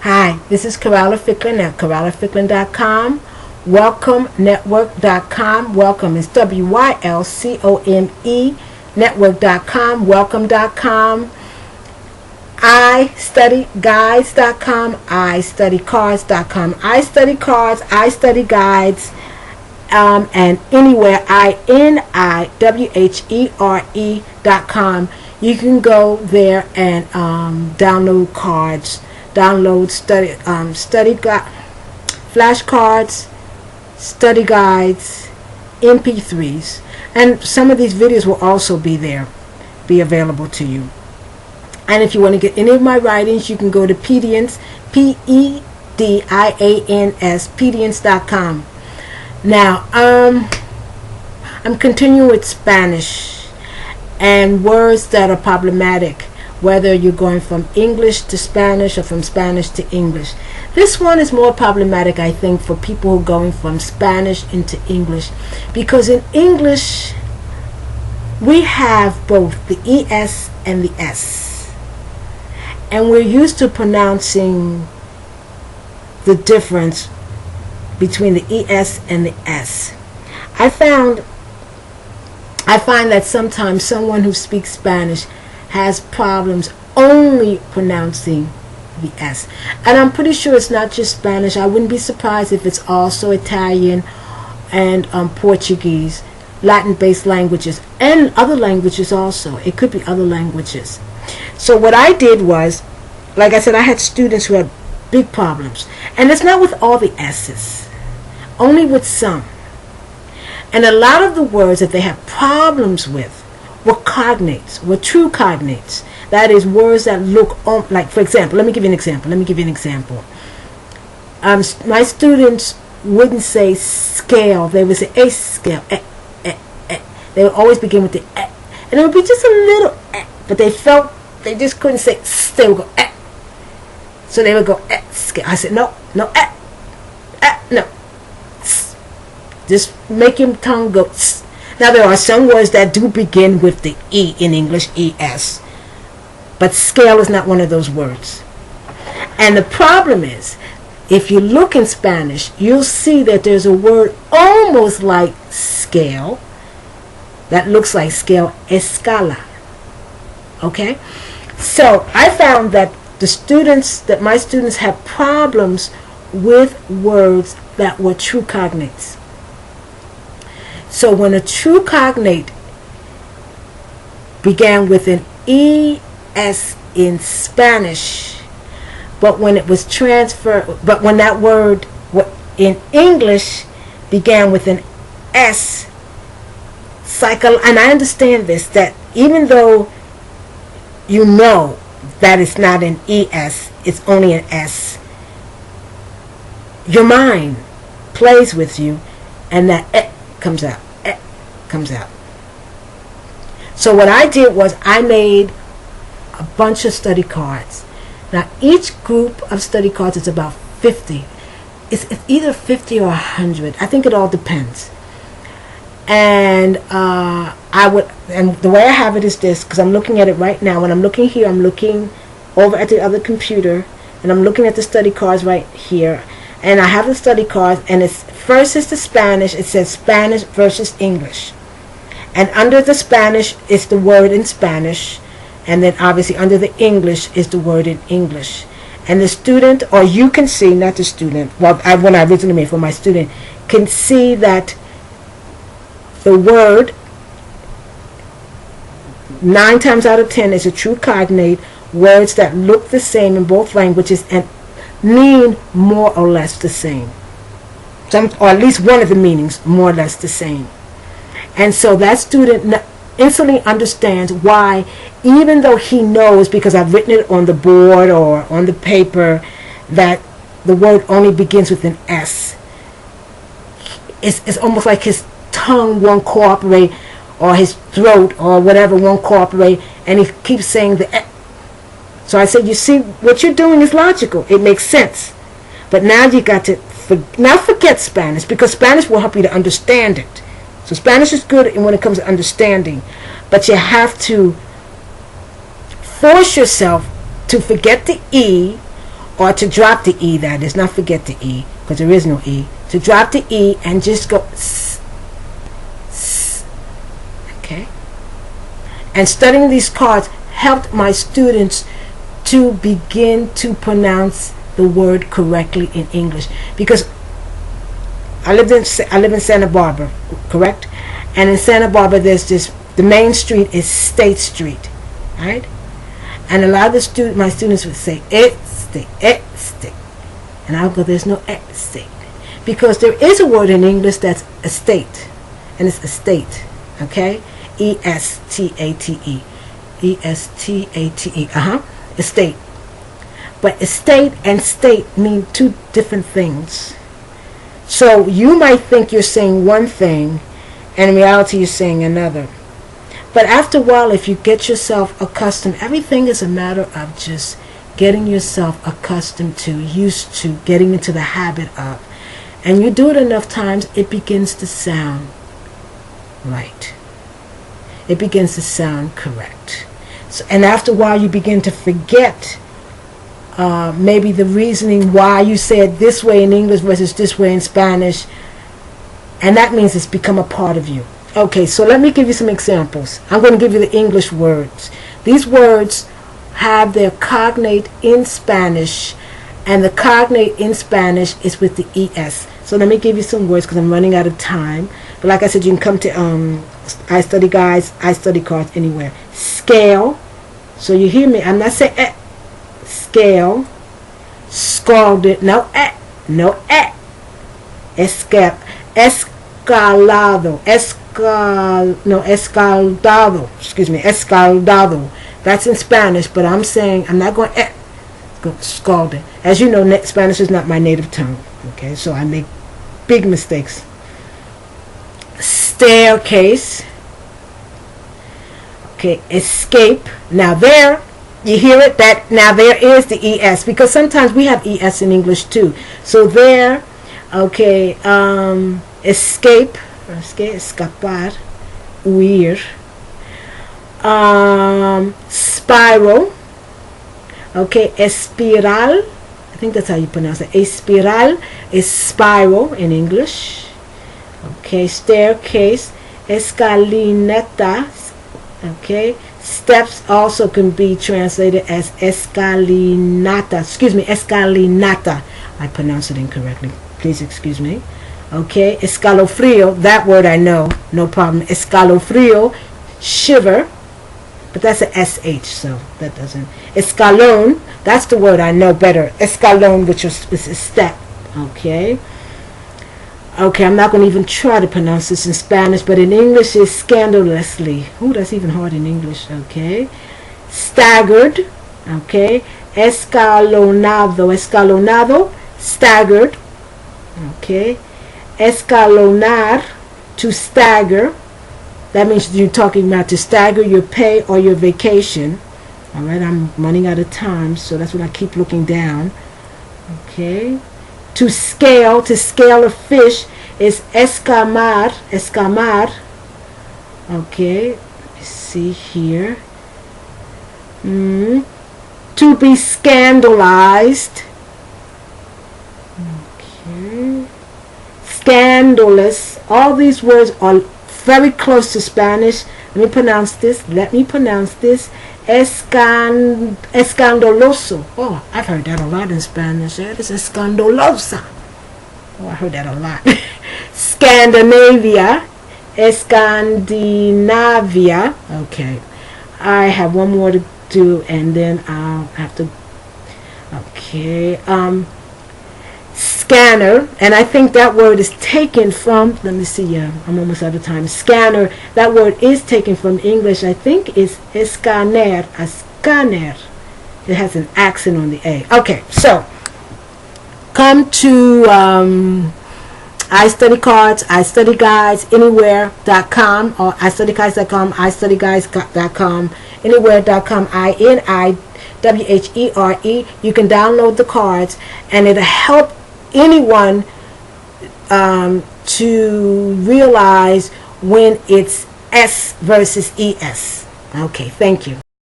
Hi, this is Carala Ficklin at CaralaFicklin.com. WelcomeNetwork.com. Welcome is WYLCOME Network.com. Welcome.com. iStudyGuides.com. iStudyCards.com. iStudyCards, iStudyGuides, and anywhere INIWHERE.com. You can go there and download cards, flashcards, study guides, MP3s, and some of these videos will also be available to you. And if you want to get any of my writings, you can go to Pedians, PEDIANS, Pedians.com. Now, I'm continuing with Spanish and words that are problematic, whether you're going from English to Spanish or from Spanish to English. This one is more problematic, I think, for people who are going from Spanish into English, because in English we have both the ES and the S, and we're used to pronouncing the difference between the ES and the S. I find that sometimes someone who speaks Spanish has problems only pronouncing the S. And I'm pretty sure it's not just Spanish. I wouldn't be surprised if it's also Italian and Portuguese, Latin-based languages, and other languages also. It could be other languages. So what I did was, like I said, I had students who had big problems. And it's not with all the S's, only with some. And a lot of the words that they have problems with were cognates, were true cognates. That is, words that look like, for example, let me give you an example. My students wouldn't say scale. They would say a scale, They would always begin with the and it would be just a little but they just couldn't say they would go so they would go scale. I said no, no. Just make your tongue go. Now there are some words that do begin with the E in English, ES, but scale is not one of those words. And the problem is, if you look in Spanish, you'll see that there's a word almost like scale that looks like scale, escala. Okay? So I found that my students have problems with words that were true cognates. So when a true cognate began with an ES in Spanish, but when it was but when that word in English began with an S, and I understand this, that even though you know that it's not an ES, it's only an S, your mind plays with you, and that comes out. So what I did was I made a bunch of study cards. Now each group of study cards is about 50. It's either 50 or 100. I think it all depends. And and the way I have it is this, because I'm looking at it right now. When I'm looking here, I'm looking over at the other computer, and I'm looking at the study cards right here. And I have the study cards, and first is the Spanish. It says Spanish versus English. And under the Spanish is the word in Spanish. And then obviously under the English is the word in English. And the student, or you can see, not the student, when I originally made for my student, can see that the word 9 times out of 10 is a true cognate. Words that look the same in both languages and mean more or less the same. Or at least one of the meanings more or less the same. And so that student instantly understands why, even though he knows, because I've written it on the board or on the paper, that the word only begins with an S. It's almost like his tongue won't cooperate, or his throat or whatever won't cooperate, and he keeps saying the S. So I said, you see, what you're doing is logical. It makes sense. But now you got to forget Spanish, because Spanish will help you to understand it. So Spanish is good when it comes to understanding, but you have to force yourself to forget the E or to drop the E, that is, not forget the E, because there is no E. To drop the E and just go s, s, okay? And studying these cards helped my students to begin to pronounce the word correctly in English, because I live in Santa Barbara, correct? And in Santa Barbara, there's this, the main street is State Street, right? And a lot of my students would say state, state, and I'll go, there's no state, because there is a word in English that's estate, and it's estate, okay? E-S-T-A-T-E, E-S-T-A-T-E, estate. But estate and state mean two different things. So you might think you're saying one thing, and in reality you're saying another. But after a while, if you get yourself accustomed, everything is a matter of just getting yourself accustomed to, used to, getting into the habit of. And you do it enough times, it begins to sound right. It begins to sound correct. So, and after a while, you begin to forget maybe the reasoning why you said this way in English versus this way in Spanish. And that means it's become a part of you. Okay, so let me give you some examples. I'm going to give you the English words. These words have their cognate in Spanish, and the cognate in Spanish is with the ES. So let me give you some words because I'm running out of time. But like I said, you can come to I Study Guides, I Study Cards, anywhere. Scale. So you hear me. I'm not saying scale. Scalded. No no Escalado. Escaldado. Excuse me. Escaldado. That's in Spanish, but I'm saying, I'm not going scalded. As you know, Spanish is not my native tongue. Okay, so I make big mistakes. Staircase. Okay, escape. Now there, you hear it? That now there is the ES, because sometimes we have ES in English too. So there, okay, escape, escapar, huir. Spiral. Okay, espiral. I think that's how you pronounce it. Espiral is spiral in English. Okay, staircase. Escalinata. Okay, steps also can be translated as escalinata. Excuse me, escalinata. I pronounce it incorrectly. Please excuse me. Okay, escalofrío. That word I know. No problem. Escalofrío. Shiver. But that's a SH, so that doesn't. Escalón, that's the word I know better. Escalón, which is a step. Okay. Okay, I'm not going to even try to pronounce this in Spanish, but in English it's scandalously. Ooh, that's even hard in English. Okay. Staggered. Okay. Escalonado. Escalonado, staggered. Okay. Escalonar, to stagger. That means you're talking about to stagger your pay or your vacation. All right, I'm running out of time, so that's what I keep looking down. Okay. To scale a fish is escamar. Escamar. Okay. Let me see here. To be scandalized. Okay. Scandalous. All these words are very close to Spanish. Let me pronounce this. Escandaloso. Oh, I've heard that a lot in Spanish. It is escandalosa. Oh, I heard that a lot. Scandinavia. Scandinavia. Okay. I have one more to do, and then I'll have to. Okay. Scanner, and I think that word is taken from, let me see, I'm almost out of time. Scanner, that word is taken from English. I think it's escaner, a scanner. It has an accent on the A. Okay, so come to I Study Cards, I Study Guides, anywhere.com, or istudyguides.com, istudyguides.com, anywhere.com, INIWHERE. You can download the cards, and it'll help anyone to realize when it's S versus ES. Okay, thank you.